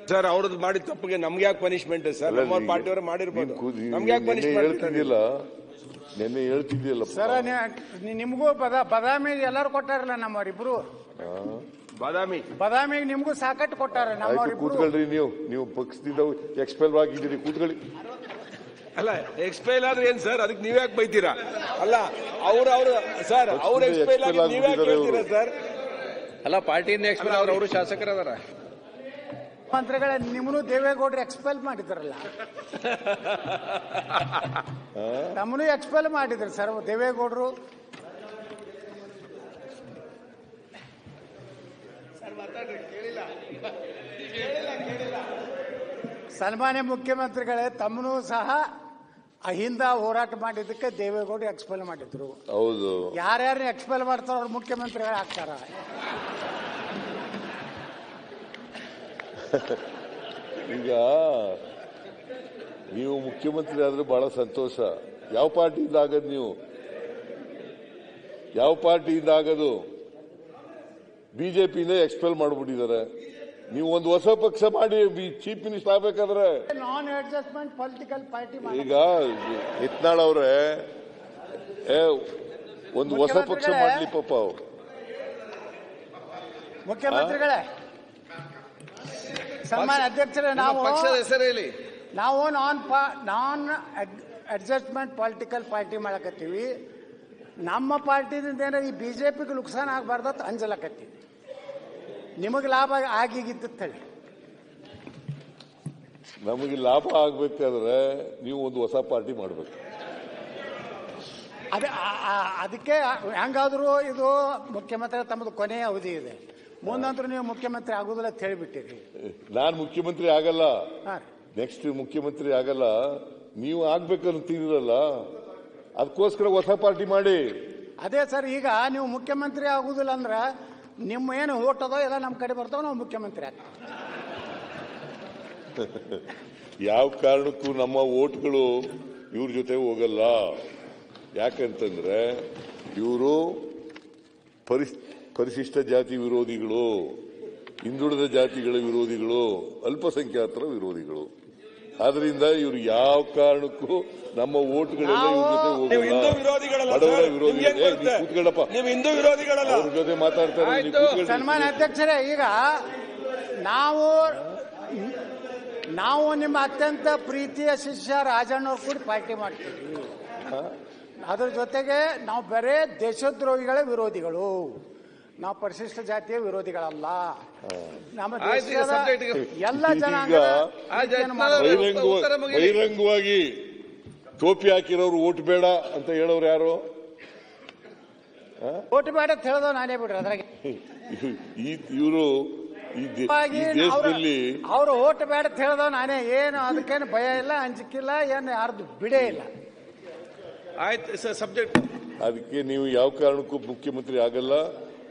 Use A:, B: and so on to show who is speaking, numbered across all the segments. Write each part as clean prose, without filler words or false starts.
A: Sir ಅವ್ರದ್ದು ಮಾಡಿದ ತಪ್ಪಿಗೆ ನಮ್ಗೆ ಯಾಕೆ ಪನಿಷ್ಮೆಂಟ್ ಸರ್? ನಮ್ಮ ಪಾರ್ಟಿಯವರು ಮಾಡಿರ್ಬೋದು, ನಮ್ಗೆ ಯಾಕೆ ಪನಿಷ್ಮೆಂಟ್
B: ಹೇಳ್ತಿದ್ದಿಲ್ಲ? ನೆನ್ನೆ ಹೇಳ್ತಿದ್ದಿಲ್ಲ
C: ಸರ್. ನಿಮಗೂ ಬದಾಮಿ ಎಲ್ಲರೂ ಕೊಟ್ಟಾರಲ್ಲ ನಮ್ಮವರಿಬ್ರು. ಬದಾಮಿಗೆ ನಿಮಗೂ ಸಾಕಟ್ಟು ಕೊಟ್ಟಾರ ನಮ್ಮವರಿಬ್ರು.
B: ಕೂತ್ಕೊಳ್ರಿ, ನೀವು ಪಕ್ಷದಿಂದ ಎಕ್ಸ್ಪೆಲ್ ಆಗಿದ್ದೀರಿ, ಕೂತ್ಕೊಳ್ಳಿ.
A: ಅಲ್ಲ ಎಕ್ಸ್ಪೈಲ್ ಆದ್ರೆ ಏನ್ ಸರ್? ಅದಕ್ಕೆ ನೀವ್ಯಾಕೆ ಬೈತೀರಾ? ಅಲ್ಲ ಅವ್ರು ಸರ್ ಅವ್ರ ಎಕ್ಸ್ಪೈಲ್ ಆಗಿ ನೀವ್ಯಾಕೆ ಹೇಳ್ತೀರಾ ಸರ್?
D: ಅಲ್ಲ ಪಾರ್ಟಿಯಿಂದ ಎಕ್ಸ್ಪೈಲ್ ಅವರು ಶಾಸಕರದಾರ.
C: ಮಂತ್ರಿಗಳ ನಿಮ್ಮನ್ನು ದೇವೇಗೌಡರು ಎಕ್ಸ್ಪೆಲ್ ಮಾಡಿದ್ರಲ್ಲ, ನಮ್ಮನ್ನು ಎಕ್ಸ್ಪೆಲ್ ಮಾಡಿದ್ರು ಸರ್ ದೇವೇಗೌಡರು. ಸನ್ಮಾನ್ಯ ಮುಖ್ಯಮಂತ್ರಿಗಳೇ, ತಮ್ಮನು ಸಹ ಅಹಿಂದ ಹೋರಾಟ ಮಾಡಿದ್ದಕ್ಕೆ ದೇವೇಗೌಡರು ಎಕ್ಸ್ಪೆಲ್ ಮಾಡಿದ್ರು.
B: ಹೌದು,
C: ಯಾರ್ಯಾರು ಎಕ್ಸ್ಪೆಲ್ ಮಾಡ್ತಾರೋ ಅವ್ರು ಮುಖ್ಯಮಂತ್ರಿಗಳು ಆಗ್ತಾರ.
B: ಈಗ ನೀವು ಮುಖ್ಯಮಂತ್ರಿ ಆದ್ರೆ ಬಹಳ ಸಂತೋಷ. ಯಾವ ಪಾರ್ಟಿಯಿಂದ ಆಗದು? ನೀವು ಯಾವ ಪಾರ್ಟಿಯಿಂದ ಆಗದು? ಬಿಜೆಪಿಯಿಂದ ಎಕ್ಸ್ಪೆಲ್ ಮಾಡಿಬಿಟ್ಟಿದ್ದಾರೆ. ನೀವು ಒಂದು ಹೊಸ ಪಕ್ಷ ಮಾಡಿ ಚೀಫ್ ಮಿನಿಸ್ಟರ್ ಆಗ್ಬೇಕಾದ್ರೆ
C: ನಾನ್ ಅಡ್ಜಸ್ಟ್ಮೆಂಟ್ ಪೊಲಿಟಿಕಲ್ ಪಾರ್ಟಿ.
B: ಈಗ ಯತ್ನಾಳ್ ಅವ್ರೆ ಒಂದು ಹೊಸ ಪಕ್ಷ ಮಾಡ್ಲಿ ಪಾಪ. ಅವ್ರು
C: ಮುಖ್ಯಮಂತ್ರಿಗಳೇ, ಸನ್ಮಾನ್ಯ ಅಧ್ಯಕ್ಷರೇ,
D: ಪಕ್ಷದ ಹೆಸರು ಹೇಳಿ.
C: ನಾವು ನಾನ್ ಅಡ್ಜಸ್ಟ್ಮೆಂಟ್ ಪೊಲಿಟಿಕಲ್ ಪಾರ್ಟಿ ಮಾಡಕತ್ತೀವಿ. ನಮ್ಮ ಪಾರ್ಟಿದಿಂದ ಏನೋ ಈ ಬಿಜೆಪಿಗೆ ನುಕ್ಸಾನ ಆಗಬಾರ್ದು ಅಂತ ಅಂಜಲಕತ್ತೀವಿ. ನಿಮಗೆ ಲಾಭ ಆಗಿದ್ದು ಹೇಳಿ.
B: ನಮಗೆ ಲಾಭ ಆಗ್ಬೇಕಾದ್ರೆ ನೀವು ಒಂದು ಹೊಸ ಪಾರ್ಟಿ ಮಾಡಬೇಕು.
C: ಅದಕ್ಕೆ ಹೆಂಗಾದ್ರೂ ಇದು ಮುಖ್ಯಮಂತ್ರಿ ತಮ್ಮದು ಕೊನೆಯ ಅವಧಿ ಇದೆ, ಮುಂದಂತರೂ ನೀವು ಮುಖ್ಯಮಂತ್ರಿ ಆಗುದಿಲ್ಲ ಅಂತ ಹೇಳಿಬಿಟ್ಟಿರಿ.
B: ನಾನು ಮುಖ್ಯಮಂತ್ರಿ ಆಗಲ್ಲ, ನೆಕ್ಸ್ಟ್ ಮುಖ್ಯಮಂತ್ರಿ ಆಗಲ್ಲ. ನೀವು ಆಗ್ಬೇಕಂತೀರಲ್ಲ, ಅದಕ್ಕೋಸ್ಕರ ಹೊಸ ಪಾರ್ಟಿ ಮಾಡಿ.
C: ಅದೇ ಸರ್, ಈಗ ನೀವು ಮುಖ್ಯಮಂತ್ರಿ ಆಗುದಿಲ್ಲ ಅಂದ್ರೆ ನಿಮ್ಮ ಏನು ಓಟ್ ಅದೋ ಎಲ್ಲ ನಮ್ಮ ಕಡೆ ಬರ್ತಾವ, ನಾವು ಮುಖ್ಯಮಂತ್ರಿ ಆಗ್ತೀವಿ.
B: ಯಾವ ಕಾರಣಕ್ಕೂ ನಮ್ಮ ಓಟ್ಗಳು ಇವ್ರ ಜೊತೆ ಹೋಗಲ್ಲ. ಯಾಕಂತಂದ್ರೆ ಇವರು ಪರಿಶಿಷ್ಟ ಜಾತಿ ವಿರೋಧಿಗಳು, ಹಿಂದುಳಿದ ಜಾತಿಗಳ ವಿರೋಧಿಗಳು, ಅಲ್ಪಸಂಖ್ಯಾತರ ವಿರೋಧಿಗಳು. ಆದ್ರಿಂದ ಇವರು ಯಾವ ಕಾರಣಕ್ಕೂ ನಮ್ಮ ಓಟ್ಗಳೆಲ್ಲ ಇವ್ರ ಜೊತೆ ಹೋಗಲ್ಲ. ಬಡವರ ವಿರೋಧಿಗಳು. ಕೂತ್ಕೊಳ್ಳಪ್ಪ, ಅವ್ರ ಜೊತೆ ಮಾತಾಡ್ತಾರೆ.
C: ಸನ್ಮಾನ್ಯ ಅಧ್ಯಕ್ಷರೇ, ಈಗ ನಾವು ನಿಮ್ಮ ಅತ್ಯಂತ ಪ್ರೀತಿಯ ಶಿಷ್ಯ ರಾಜಣ್ಣವ್ರು ಕೂಡ ಪಾರ್ಟಿ ಮಾಡ್ತೀವಿ. ಅದ್ರ ಜೊತೆಗೆ ನಾವು ಬರೇ ದೇಶದ್ರೋಹಿಗಳ ವಿರೋಧಿಗಳು, ನಾವು ಪರಿಶಿಷ್ಟ ಜಾತಿಯ ವಿರೋಧಿಗಳಲ್ಲ. ನಮ್ಮ ದೇಶದ ಎಲ್ಲ ಜನಾಂಗ
B: ಬಹಿರಂಗವಾಗಿ ಟೋಪಿ ಹಾಕಿರೋರು ಓಟ್ ಬೇಡ ಅಂತ ಹೇಳೋರು ಯಾರು?
C: ಓಟ್ ಬೇಡ ಅಂತ ಹೇಳೋದು ನಾನೇ ಬಿಡ್ರಿ. ಅದ್ರಾಗೆ
B: ಇವರು ದೇಶದಲ್ಲಿ
C: ಅವರು ಓಟ್ ಬೇಡ ಅಂತ ಹೇಳೋದು ನಾನೇ. ಏನು ಅದಕ್ಕೇನು ಭಯ ಇಲ್ಲ, ಅಂಜಿಕಿಲ್ಲ, ಏನು ಯಾರ್ದು ಬಿಡೇ ಇಲ್ಲ.
A: ಆಯ್ತು ಸಬ್ಜೆಕ್ಟ್.
B: ಅದಕ್ಕೆ ನೀವು ಯಾವ ಕಾರಣಕ್ಕೂ ಮುಖ್ಯಮಂತ್ರಿ ಆಗಲ್ಲ,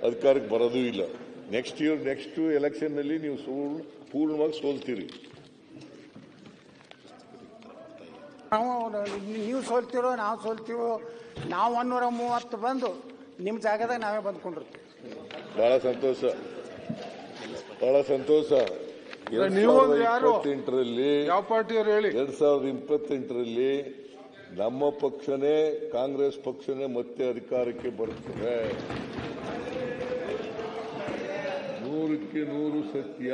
B: ಅಧಿಕಾರಕ್ಕೆ ಬರೋದೂ ಇಲ್ಲ. ನೆಕ್ಸ್ಟ್ ಎಲೆಕ್ಷನ್ ನಲ್ಲಿ ನೀವು ಪೂರ್ಣವಾಗಿ ಸೋಲ್ತೀರಿ.
C: ನೀವು ಸೋಲ್ತಿರೋ ನಾವು ಸೋಲ್ತೀವೋ, ನಾವು 130 ಬಂದು ನಿಮ್ಮ ಜಾಗದಾಗ ನಾವೇ ಬಂದ್ಕೊಂಡಿರ್ತೀವಿ.
B: ಬಹಳ ಸಂತೋಷ, ಬಹಳ ಸಂತೋಷ. 2028ರಲ್ಲಿ
D: ಯಾವ ಪಾರ್ಟಿಯವರು ಹೇಳಿ?
B: 2028ರಲ್ಲಿ ನಮ್ಮ ಪಕ್ಷನೇ, ಕಾಂಗ್ರೆಸ್ ಪಕ್ಷನೇ ಮತ್ತೆ ಅಧಿಕಾರಕ್ಕೆ ಬರುತ್ತದೆ. 100ಕ್ಕೆ 100 ಸತ್ಯ.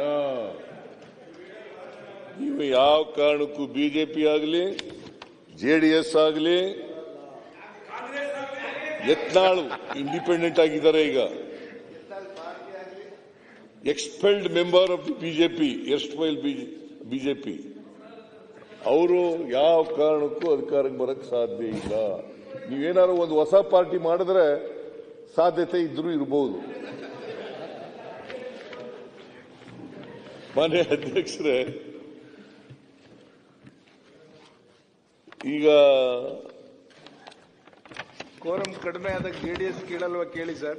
B: ನೀವು ಯಾವ ಕಾರಣಕ್ಕೂ ಬಿಜೆಪಿ ಆಗಲಿ, ಜೆಡಿಎಸ್ ಆಗಲಿ, ಯತ್ನಾಳ್ ಇಂಡಿಪೆಂಡೆಂಟ್ ಆಗಿದ್ದಾರೆ. ಈಗ expelled member of the BJP, erstwhile BJP, ಅವರು ಯಾವ ಕಾರಣಕ್ಕೂ ಅಧಿಕಾರಕ್ಕೆ ಬರಕ್ಕೆ ಸಾಧ್ಯ ಇಲ್ಲ. ನೀವೇನಾದ್ರು ಒಂದು ಹೊಸ ಪಾರ್ಟಿ ಮಾಡಿದ್ರೆ ಸಾಧ್ಯತೆ ಇದ್ರೂ ಇರಬಹುದು. ಮಾನ್ಯ ಅಧ್ಯಕ್ಷರೇ, ಈಗ
A: ಕೋರಂ ಕಡಿಮೆ ಆದಾಗ ಜೆಡಿಎಸ್ ಕೇಳಲ್ವಾ? ಕೇಳಿ ಸರ್.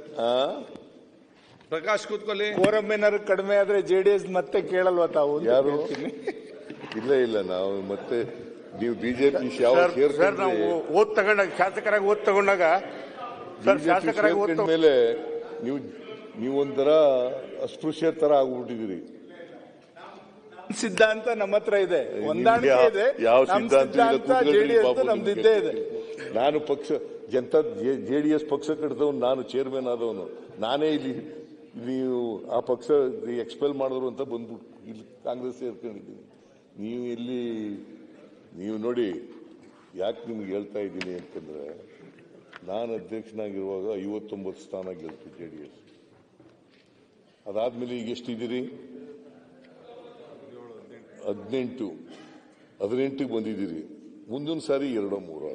A: ಪ್ರಕಾಶ್ ಕೂತ್ಕೊಳ್ಳಿ.
E: ಕೋರಂ ಏನಾದ್ರು ಕಡಿಮೆ ಆದ್ರೆ ಜೆಡಿಎಸ್ ಮತ್ತೆ ಕೇಳಲ್ವಾ ತಾವು?
B: ಯಾರು? ಇಲ್ಲ, ನಾವು ಮತ್ತೆ ನೀವು ಬಿಜೆಪಿ
E: ನಾವು ಓದ್ ತಗೊಂಡಾಗ, ಶಾಸಕರಾಗಿ ಓದ್ ತಗೊಂಡಾಗ
B: ಮೇಲೆ ನೀವೊಂಥರ ಅಸ್ಪೃಶ್ಯ ತರ ಆಗ್ಬಿಟ್ಟಿದ್ದೀರಿ.
F: ಸಿದ್ಧಾಂತ ನಮ್ಮ ಹತ್ರ ಇದೆ, ಹೊಂದಾಣಿಕೆ ಇದೆ.
B: ಯಾವ
F: ನಮ್ಮ
B: ಸಿದ್ಧಾಂತ
F: ಜೆಡಿಎಸ್ ನಮ್ದಿದ್ದೇ ಇದೆ.
B: ನಾನು ಪಕ್ಷ ಜನತಾ ಜೆಡಿಎಸ್ ಪಕ್ಷ ಕಟ್ಟಿದವನು, ನಾನು ಚೇರ್ಮನ್ ಆದವನು, ನಾನೇ ಇಲ್ಲಿ ನೀವು ಆ ಪಕ್ಷ ಎಕ್ಸ್ಪೆಲ್ ಮಾಡಿದ್ರು ಅಂತ ಬಂದ್ಬಿಟ್ಟು ಇಲ್ಲಿ ಕಾಂಗ್ರೆಸ್ ಸೇರ್ಕೊಂಡಿದ್ದೀನಿ. ನೀವು ನೋಡಿ ಯಾಕೆ ನಿಮ್ಗೆ ಹೇಳ್ತಾ ಇದ್ದೀನಿ ಅಂತಂದ್ರೆ, ನಾನು ಅಧ್ಯಕ್ಷನಾಗಿರುವಾಗ 59 ಸ್ಥಾನ ಗೆಲ್ತು ಜೆಡಿಎಸ್. ಅದಾದ್ಮೇಲೆ ಈಗ ಎಷ್ಟಿದ್ದೀರಿ? 18ಗೆ ಬಂದಿದ್ದೀರಿ. ಮುಂದಿನ ಸಾರಿ 2-3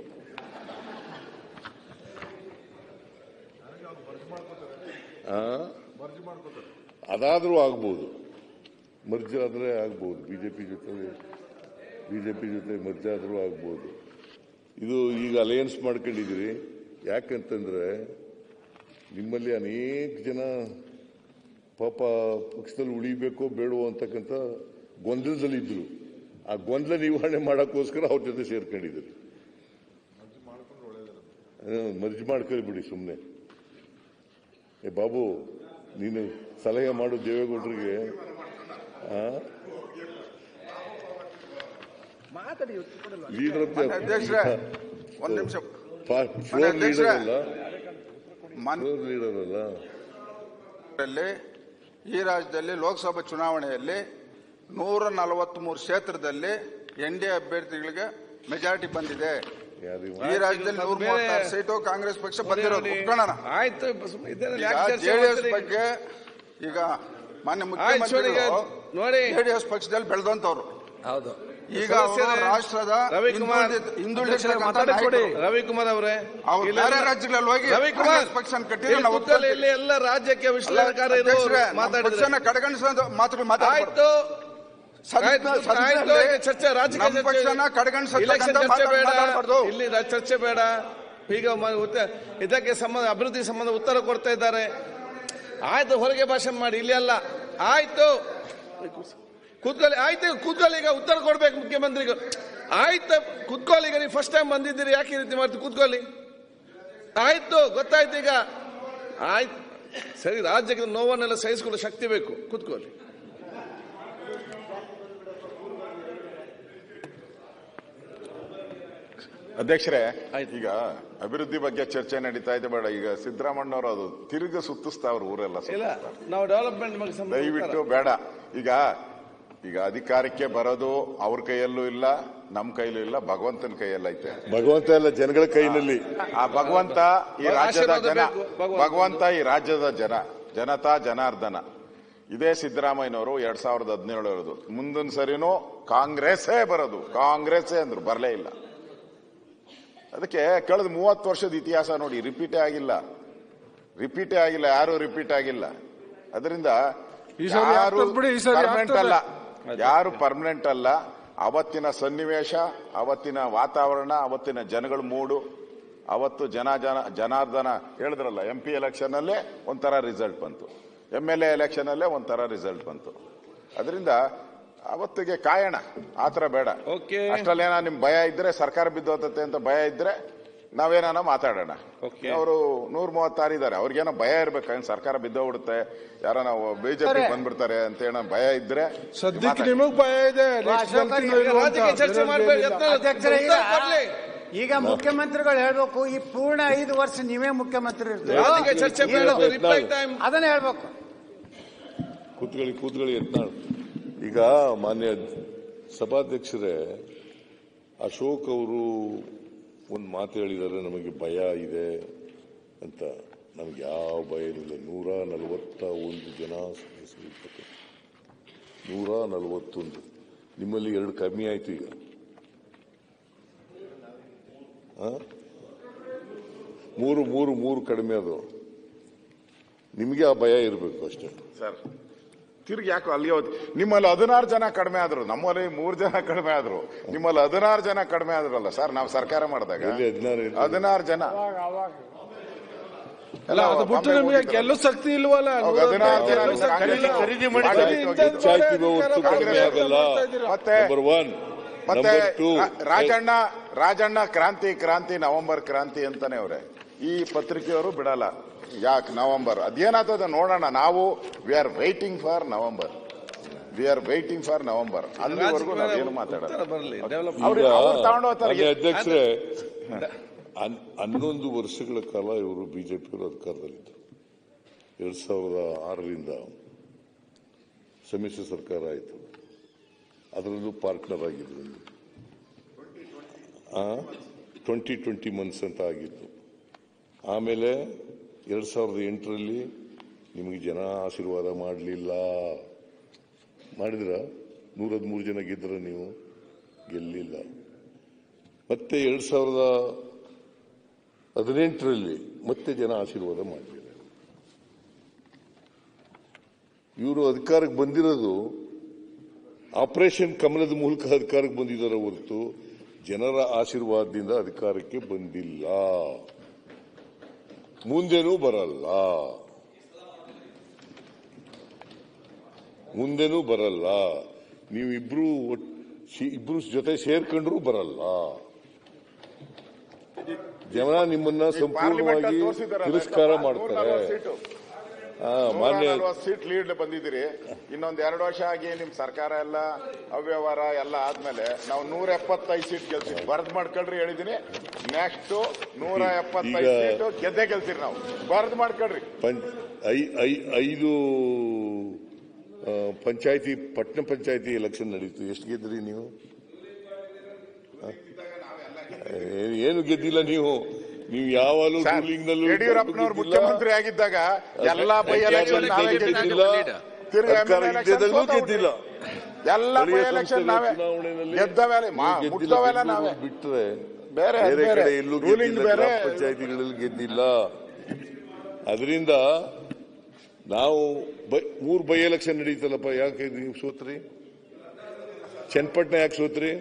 B: ಅದಾದ್ರೂ ಆಗ್ಬೋದು, ಮರ್ಜ್ ಆದ್ರೆ ಆಗ್ಬೋದು. ಬಿಜೆಪಿ ಜೊತೆ ಮರ್ಜ್ ಆದ್ರೂ ಆಗ್ಬೋದು. ಇದು ಈಗ ಅಲಯನ್ಸ್ ಮಾಡ್ಕೊಂಡಿದ್ದೀರಿ. ಯಾಕಂತಂದ್ರೆ ನಿಮ್ಮಲ್ಲಿ ಅನೇಕ ಜನ ಪಾಪ ಪಕ್ಷದಲ್ಲಿ ಉಳಿಬೇಕೋ ಬೇಡವೋ ಅಂತಕ್ಕಂಥ ಗೊಂದಲದಲ್ಲಿದ್ರು. ಆ ಗೊಂದಲ ನಿವಾರಣೆ ಮಾಡೋಕ್ಕೋಸ್ಕರ ಅವ್ರ ಜೊತೆ ಸೇರ್ಕೊಂಡಿದ್ದೀರಿ. ಮರ್ಜ್ ಮಾಡ್ಕೊಳ್ಳಿ ಬಿಡಿ ಸುಮ್ಮನೆ. ಬಾಬು, ನೀನು ಸಲಹೆ ಮಾಡು ದೇವೇಗೌಡರಿಗೆ. ಲೀಡರ್
E: ಒಂದ್ ನಿಮಿಷ.
B: ಫ್ಲೋರ್ ಲೀಡರ್ ಅಲ್ಲ.
E: ಈ ರಾಜ್ಯದಲ್ಲಿ ಲೋಕಸಭಾ ಚುನಾವಣೆಯಲ್ಲಿ 143 ಕ್ಷೇತ್ರದಲ್ಲಿ NDA ಅಭ್ಯರ್ಥಿಗಳಿಗೆ ಮೆಜಾರಿಟಿ ಬಂದಿದೆ. ಈ ರಾಜ್ಯದಲ್ಲಿ 136 ಸೀಟು ಕಾಂಗ್ರೆಸ್ ಪಕ್ಷ ಬಂದಿರೋದು ಒಪ್ಕೊಳ್ಳೋಣ.
D: ಆಯ್ತು.
E: ಜೆಡಿಎಸ್ ಬಗ್ಗೆ ಈಗ ಮಾನ್ಯ ಮುಖ್ಯಮಂತ್ರಿಗಳು ನೋಡಿ, ಜೆಡಿಎಸ್ ಪಕ್ಷದಲ್ಲಿ ಬೆಳೆದಂತವ್ರು.
D: ಹೌದು.
E: ಈಗ ರಾಷ್ಟ್ರದ
D: ರವಿಕುಮಾರ್ ಅವರೇ,
E: ಅವ್ರು ಬೇರೆ ರಾಜ್ಯಗಳಲ್ಲಿ ಹೋಗಿ ಕಾಂಗ್ರೆಸ್ ಪಕ್ಷ ಕಟ್ಟಿದ್ರೆ
D: ಎಲ್ಲ ರಾಜ್ಯಕ್ಕೆ ವಿಶ್ಲೇಷಣಕಾರ
E: ಪಕ್ಷನ ಕಡೆಗಣಿಸೋ ಮಾತುಗಳು ಮಾತಾಡ್ತು.
D: ಚರ್ಚೆ ರಾಜಕೀಯ
E: ಪಕ್ಷನ ಕಡೆಗಣಿಸೋ
D: ಇಲ್ಲಿ ಚರ್ಚೆ ಬೇಡ. ಈಗ ಇದಕ್ಕೆ ಸಂಬಂಧ ಅಭಿವೃದ್ಧಿ ಸಂಬಂಧ ಉತ್ತರ ಕೊಡ್ತಾ ಇದ್ದಾರೆ. ಆಯ್ತು, ಹೊರಗೆ ಭಾಷಣ ಮಾಡಿ, ಇಲ್ಲಿ ಅಲ್ಲ. ಆಯ್ತು, ಕೂತ್ಕೊಳ್ಳಿ. ಆಯ್ತು, ಕೂತ್ಕೊಳ್ಳಿ. ಈಗ ಉತ್ತರ ಕೊಡ್ಬೇಕು ಮುಖ್ಯಮಂತ್ರಿಗಳು. ಆಯ್ತು, ಕೂತ್ಕೊಳ್ಳಿ. ಈಗ ನೀವು ಫಸ್ಟ್ ಟೈಮ್ ಬಂದಿದ್ದೀರಿ, ಯಾಕೆ ಈ ರೀತಿ ಮಾಡ್ತೀವಿ? ಕೂತ್ಕೊಳ್ಳಿ. ಆಯ್ತು, ಗೊತ್ತಾಯ್ತು. ಈಗ ಆಯ್ತು, ಸರಿ. ರಾಜ್ಯಕ್ಕೆ ನೋವನ್ನೆಲ್ಲ ಸಹಿಸಿಕೊಳ್ಳೋ ಶಕ್ತಿ ಬೇಕು. ಕೂತ್ಕೊಳ್ಳಿ.
G: ಅಧ್ಯಕ್ಷರೇ, ಈಗ ಅಭಿವೃದ್ಧಿ ಬಗ್ಗೆ ಚರ್ಚೆ ನಡೀತಾ ಇದೆ. ಬೇಡ, ಈಗ ಸಿದ್ದರಾಮಣ್ಣವರು ಅದು ತಿರುಗ ಸುತ್ತಿಸ್ತಾವ್ರು ಊರೆಲ್ಲ.
D: ನಾವು ಡೆವಲಪ್ಮೆಂಟ್
G: ದಯವಿಟ್ಟು ಬೇಡ. ಈಗ ಅಧಿಕಾರಕ್ಕೆ ಬರೋದು ಅವ್ರ ಕೈಯಲ್ಲೂ ಇಲ್ಲ, ನಮ್ಮ ಕೈಲೂ ಇಲ್ಲ, ಭಗವಂತನ ಕೈಯಲ್ಲೈತೆ.
B: ಭಗವಂತ ಎಲ್ಲ ಜನಗಳ ಕೈನಲ್ಲಿ.
G: ಆ ಭಗವಂತ ಈ ರಾಜ್ಯದ ಜನ, ಭಗವಂತ ಈ ರಾಜ್ಯದ ಜನತಾ ಜನಾರ್ದನ. ಇದೇ ಸಿದ್ದರಾಮಯ್ಯನವರು 2017 ಇರೋದು. ಮುಂದಿನ ಸರಿನೂ ಕಾಂಗ್ರೆಸ್ಸೇ ಬರೋದು. ಕಾಂಗ್ರೆಸ್ಸೇ ಅಂದ್ರು, ಬರಲೇ ಇಲ್ಲ. ಅದಕ್ಕೆ ಕಳೆದ 30 ವರ್ಷದ ಇತಿಹಾಸ ನೋಡಿ, ರಿಪೀಟೇ ಆಗಿಲ್ಲ. ಯಾರು ರಿಪೀಟ್ ಆಗಿಲ್ಲ. ಅದರಿಂದ ಯಾರು ಪರ್ಮನೆಂಟ್ ಅಲ್ಲ. ಅವತ್ತಿನ ಸನ್ನಿವೇಶ, ಅವತ್ತಿನ ವಾತಾವರಣ, ಅವತ್ತಿನ ಜನಗಳ ಮೂಡು, ಅವತ್ತು ಜನಾರ್ದನ ಹೇಳಿದ್ರಲ್ಲ, MP ಎಲೆಕ್ಷನ್ ಅಲ್ಲೇ ಒಂಥರ ರಿಸಲ್ಟ್ ಬಂತು, MLA ಎಲೆಕ್ಷನ್ ಅಲ್ಲೇ ಒಂಥರ ರಿಸಲ್ಟ್ ಬಂತು. ಅದರಿಂದ ಅವತ್ತಿಗೆ ಕಾಯೋಣ, ಆತರ ಬೇಡ. ಅಷ್ಟಲ್ಲೇನ ನಿಮ್ ಭಯ ಇದ್ರೆ, ಸರ್ಕಾರ ಬಿದ್ದೋತತೆ ಅಂತ ಭಯ ಇದ್ರೆ ನಾವೇನ ಮಾತಾಡೋಣ. ಅವರು 136 ಇದ್ದಾರೆ, ಅವ್ರಿಗೇನೋ ಭಯ ಇರ್ಬೇಕು, ಸರ್ಕಾರ ಬಿದ್ದೋಗ್ಬಿಡುತ್ತೆ, ಯಾರೋ ನಾವು ಬಿಜೆಪಿ ಬಂದ್ಬಿಡ್ತಾರೆ ಅಂತ ಏನೋ ಭಯ ಇದ್ರೆ.
A: ಸದ್ಯಕ್ಕೆ ನಿಮಗ್ ಭಯ ಇದೆ.
D: ಚರ್ಚೆ ಮಾಡಬೇಡಿ.
C: ಈಗ ಮುಖ್ಯಮಂತ್ರಿಗಳು ಹೇಳ್ಬೇಕು, ಈ ಪೂರ್ಣ 5 ವರ್ಷ ನೀವೇ ಮುಖ್ಯಮಂತ್ರಿ ಇರ್ತೀವಿ, ಅದನ್ನ ಹೇಳ್ಬೇಕು.
B: ಕೂತ್ಕೊಳ್ಳಿ ಯತ್ನಾಳ್. ಈಗ ಮಾನ್ಯ ಸಭಾಧ್ಯಕ್ಷರೇ, ಅಶೋಕ್ ಅವರು ಒಂದು ಮಾತು ಹೇಳಿದ್ದಾರೆ, ನಮಗೆ ಭಯ ಇದೆ ಅಂತ. ನಮ್ಗೆ ಯಾವ ಭಯ ಇಲ್ಲ. 141 ಜನ ಸದಸ್ಯರು, 141. ನಿಮ್ಮಲ್ಲಿ 2 ಕಮ್ಮಿ ಆಯ್ತು. ಈಗ 3 ಕಡಿಮೆ ಅದು. ನಿಮಗೆ ಆ ಭಯ ಇರಬೇಕು ಅಷ್ಟೇ
G: ಸರ್. ತಿರುಗಿ ಯಾಕೆ ಅಲ್ಲಿ ಹೋದ್? ನಿಮ್ಮಲ್ಲಿ 16 ಜನ ಕಡಿಮೆ ಆದ್ರು, ನಮ್ಮಲ್ಲಿ 3 ಜನ ಕಡಿಮೆ ಆದ್ರು. ನಿಮ್ಮಲ್ಲಿ 16 ಜನ ಕಡಿಮೆ ಆದ್ರಲ್ಲ ಸರ್, ನಾವು ಸರ್ಕಾರ ಮಾಡಿದಾಗ 16 ಜನ.
A: ಅಲ್ಲ, ಅದು ಬಿಟ್ಟು ನಿಮಗೆ ಗೆಲ್ಲೋ ಶಕ್ತಿ ಇಲ್ವಲ್ಲ.
G: 16 ಜನ
B: ಖರೀದಿ ಮಾಡಿ ಮತ್ತೆ ರಾಜಣ್ಣ ಕ್ರಾಂತಿ ನವೆಂಬರ್ ಕ್ರಾಂತಿ ಅಂತಾನೆ ಅವ್ರೆ. ಈ ಪತ್ರಿಕೆಯವರು ಬಿಡಲ್ಲ. ಯಾಕೆ ನವೆಂಬರ್? ಅದೇನಾಗ್ತದೆ ನೋಡೋಣ. ನಾವು we are waiting for November.
G: We are waiting for November. ಅಲ್ಲಿವರೆಗೂ ನಾವೇನು ಮಾತಾಡೋಣ.
D: ಬರಲಿ
G: ಅವ್ರು ತಗೊಂಡೋಗ್ತಾರೆ.
B: ಅಧ್ಯಕ್ಷರೇ, 11 ವರ್ಷಗಳ ಕಾಲ ಇವರು ಬಿಜೆಪಿಯವರು ಅಧಿಕಾರದಲ್ಲಿದ್ದರು. 2006ರಿಂದ ಸಮ್ಮಿಶ್ರ ಸರ್ಕಾರ ಆಯಿತು. ಅದರಲ್ಲೂ ಪಾರ್ಟ್ನರ್ ಆಗಿದ್ರು. 20 ಮಂತ್ಸ್ ಅಂತ ಆಗಿತ್ತು. ಆಮೇಲೆ 2008ರಲ್ಲಿ ನಿಮಗೆ ಜನ ಆಶೀರ್ವಾದ ಮಾಡಲಿಲ್ಲ. ಮಾಡಿದ್ರ 113 ಜನ ಗೆದ್ರ, ನೀವು ಗೆಲ್ಲಿಲ್ಲ. ಮತ್ತೆ 2018ರಲ್ಲಿ ಮತ್ತೆ ಜನ ಆಶೀರ್ವಾದ ಮಾಡಲಿಲ್ಲ. ಇವರು ಅಧಿಕಾರಕ್ಕೆ ಬಂದಿರೋದು ಆಪರೇಷನ್ ಕಮಲದ ಮೂಲಕ ಅಧಿಕಾರಕ್ಕೆ ಬಂದಿದ್ದಾರೆ ಹೊರತು ಜನರ ಆಶೀರ್ವಾದದಿಂದ ಅಧಿಕಾರಕ್ಕೆ ಬಂದಿಲ್ಲ. ಮುಂದೆನೂ ಬರಲ್ಲ. ನೀವು ಇಬ್ರು ಜೊತೆ ಸೇರ್ಕೊಂಡ್ರೂ ಬರಲ್ಲ. ಜನ ನಿಮ್ಮನ್ನ ಸಂಪೂರ್ಣವಾಗಿ ತಿರಸ್ಕಾರ ಮಾಡ್ತಾರೆ.
G: ಮಾನ್ಯ ಸೀಟ್ ಲೀಡ್ ಬಂದಿದ್ದೀರಿ. ಇನ್ನೊಂದ್ 2 ವರ್ಷ ಆಗಿ ನಿಮ್ ಸರ್ಕಾರ ಎಲ್ಲ ಅವ್ಯವಹಾರ ಎಲ್ಲ ಆದ್ಮೇಲೆ ನಾವು 175 ಸೀಟ್ ಗೆಲ್ತೀವಿ. ಬರ್ದ್ ಮಾಡ್ಕೊಳ್ರಿ, ಹೇಳಿದೀನಿ. ನೆಕ್ಸ್ಟ್ 175 ಸೀಟ್ ಗೆದ್ದೇ ಗೆಲ್ತೀರಿ. ನಾವು ಬರ್ದ್ ಮಾಡ್ಕೊಳ್ರಿ.
B: 5 ಪಂಚಾಯತಿ, ಪಟ್ಟಣ ಪಂಚಾಯತಿ ಎಲೆಕ್ಷನ್ ನಡೀತು. ಎಷ್ಟು ಗೆದ್ರಿ ನೀವು? ಏನು ಗೆದ್ದಿಲ್ಲ ನೀವು. ಯಾವಾಗಲೂ ರೂಲಿಂಗ್ ನಲ್ಲೂ
G: ಯಡಿಯೂರಪ್ಪನವರು ಮುಖ್ಯಮಂತ್ರಿ ಆಗಿದ್ದಾಗ ಎಲ್ಲಾ ಬೈ ಎಲೆಕ್ಷನ್ ನಾವೇ ಗೆದ್ದಿಲ್ಲ.
B: ಗೆದ್ದಿಲ್ಲ.
G: ಎಲ್ಲ ಬೈ ಎಲೆಕ್ಷನ್ ನಾವೇ ಗೆದ್ದವೆಲ್ಲ ನಾವೇ
B: ಬಿಟ್ರೆ
G: ಬೇರೆ
B: ಕಡೆ ಎಲ್ಲೂ ಗೆದ್ದಿಲ್ಲ. ಪಂಚಾಯತಿಗಳಲ್ಲಿ ಗೆದ್ದಿಲ್ಲ. ಅದರಿಂದ ನಾವು 3 ಬೈ ಎಲೆಕ್ಷನ್ ನಡೀತಲ್ಲಪ್ಪ. ಯಾಕೆ ನೀವು ಸೋತ್ರಿ? ಚನ್ನಪಟ್ಟಣ ಯಾಕೆ ಸೋತ್ರಿ?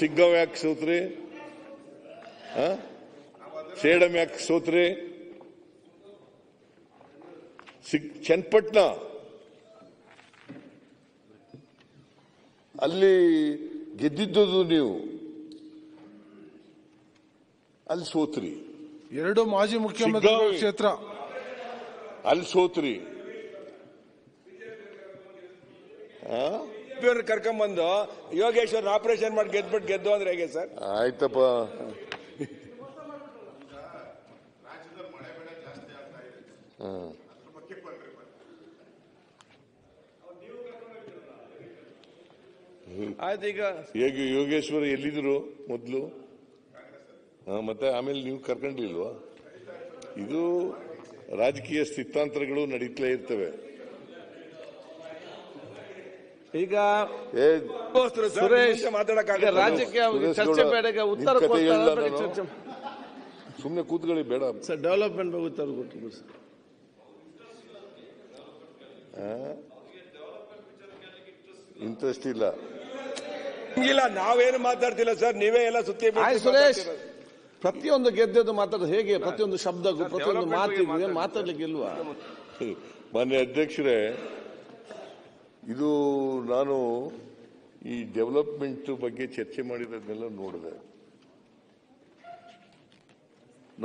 B: ಸಿಗ್ಗಾಂವ್ ಯಾಕೆ ಸೋತ್ರಿ? ಸೇಡಂ ಯಾಕೆ ಸೋತ್ರಿ? ಚನ್ನಪಟ್ಟಣ ಅಲ್ಲಿ ಗೆದ್ದಿದ್ದು ನೀವು, ಅಲ್ಲಿ ಸೋತ್ರಿ.
A: 2 ಮಾಜಿ ಮುಖ್ಯಮಂತ್ರಿ ಕ್ಷೇತ್ರ
B: ಅಲ್ಲಿ ಸೋತ್ರಿ.
A: ಕರ್ಕೊಂಡ್ಬಂದು ಯೋಗೇಶ್ವರ್ ಆಪರೇಷನ್ ಮಾಡಿ ಗೆದ್ದು ಅಂದ್ರೆ ಹೇಗೆ ಸರ್?
B: ಆಯ್ತಪ್ಪ.
D: ಆಯ್ತು.
B: ಈಗ ಯೋಗೇಶ್ವರ ಎಲ್ಲಿದ್ರು ಮೊದಲು? ಮತ್ತೆ ಆಮೇಲೆ ನೀವು ಕರ್ಕೊಂಡಿಲ್ವಾ? ಇದು ರಾಜಕೀಯ ಸ್ಥಿತಾಂತರಗಳು ನಡೀತಲೇ ಇರ್ತವೆ.
D: ಈಗ
A: ಸುರೇಶ್ ಮಾತಾಡಕ್ಕಾಗ
D: ರಾಜ್ಯಕ್ಕೆ ಚರ್ಚೆ ಬೇಡ. ಉತ್ತರ
B: ಸುಮ್ಮನೆ ಕೂತ್ಕೊಳ್ಳಿ, ಬೇಡ
D: ಸರ್. ಡೆವಲಪ್ಮೆಂಟ್ ಬಗ್ಗೆ ಉತ್ತರ ಕೊಟ್ಟು ಸರ್.
B: ಇಂಟ್ರೆಸ್ಟ್ ಇಲ್ಲ.
A: ನಾವೇನು ಮಾತಾಡ್ತಿಲ್ಲ ಸರ್, ನೀವೇ ಎಲ್ಲ ಸುತ್ತಿ.
D: ಸುರೇಶ್, ಪ್ರತಿಯೊಂದು ಗೆದ್ದದ್ದು ಮಾತಾಡೋದು ಹೇಗೆ? ಪ್ರತಿಯೊಂದು ಶಬ್ದಕ್ಕೂ ಪ್ರತಿಯೊಂದು ಮಾತಿಗೂ ಮಾತಾಡ್ಲಿಕ್ಕೆ ಇಲ್ವಾ?
B: ಮಾನ್ಯ ಅಧ್ಯಕ್ಷರೇ, ಇದು ನಾನು ಈ ಡೆವಲಪ್ಮೆಂಟ್ ಬಗ್ಗೆ ಚರ್ಚೆ ಮಾಡಿರೋದನ್ನೆಲ್ಲ ನೋಡಿದೆ.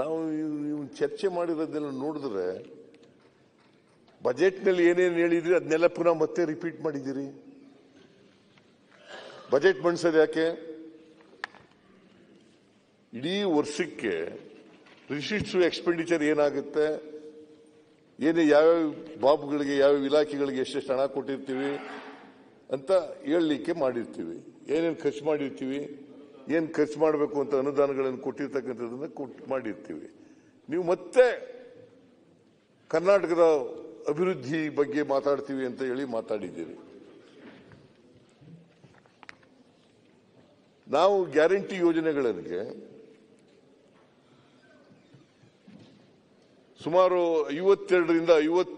B: ನಾವು ಚರ್ಚೆ ಮಾಡಿರೋದನ್ನೆಲ್ಲ ನೋಡಿದ್ರೆ ಬಜೆಟ್ನಲ್ಲಿ ಏನೇನು ಹೇಳಿದ್ರಿ ಅದನ್ನೆಲ್ಲ ಪುನಃ ಮತ್ತೆ ರಿಪೀಟ್ ಮಾಡಿದ್ದೀರಿ. ಬಜೆಟ್ ಮಂಡಿಸೋದು ಯಾಕೆ? ಇಡೀ ವರ್ಷಕ್ಕೆ ರಿಸಿಟ್ಸ್ ಎಕ್ಸ್ಪೆಂಡಿಚರ್ ಏನಾಗುತ್ತೆ, ಯಾವ್ಯಾವ ಬಾಬುಗಳಿಗೆ, ಯಾವ್ಯಾವ ಇಲಾಖೆಗಳಿಗೆ ಎಷ್ಟೆಷ್ಟು ಹಣ ಕೊಟ್ಟಿರ್ತೀವಿ ಅಂತ ಹೇಳಲಿಕ್ಕೆ ಮಾಡಿರ್ತೀವಿ. ಏನೇನು ಖರ್ಚು ಮಾಡಿರ್ತೀವಿ, ಏನು ಖರ್ಚು ಮಾಡಬೇಕು ಅಂತ ಅನುದಾನಗಳನ್ನು ಕೊಟ್ಟಿರ್ತಕ್ಕಂಥದ್ದನ್ನ ಮಾಡಿರ್ತೀವಿ. ನೀವು ಮತ್ತೆ ಕರ್ನಾಟಕದ ಅಭಿವೃದ್ಧಿ ಬಗ್ಗೆ ಮಾತಾಡ್ತೀವಿ ಅಂತ ಹೇಳಿ ಮಾತಾಡಿದ್ದೀರಿ. ನಾವು ಗ್ಯಾರಂಟಿ ಯೋಜನೆಗಳಿಗೆ ಸುಮಾರು 52ರಿಂದ 50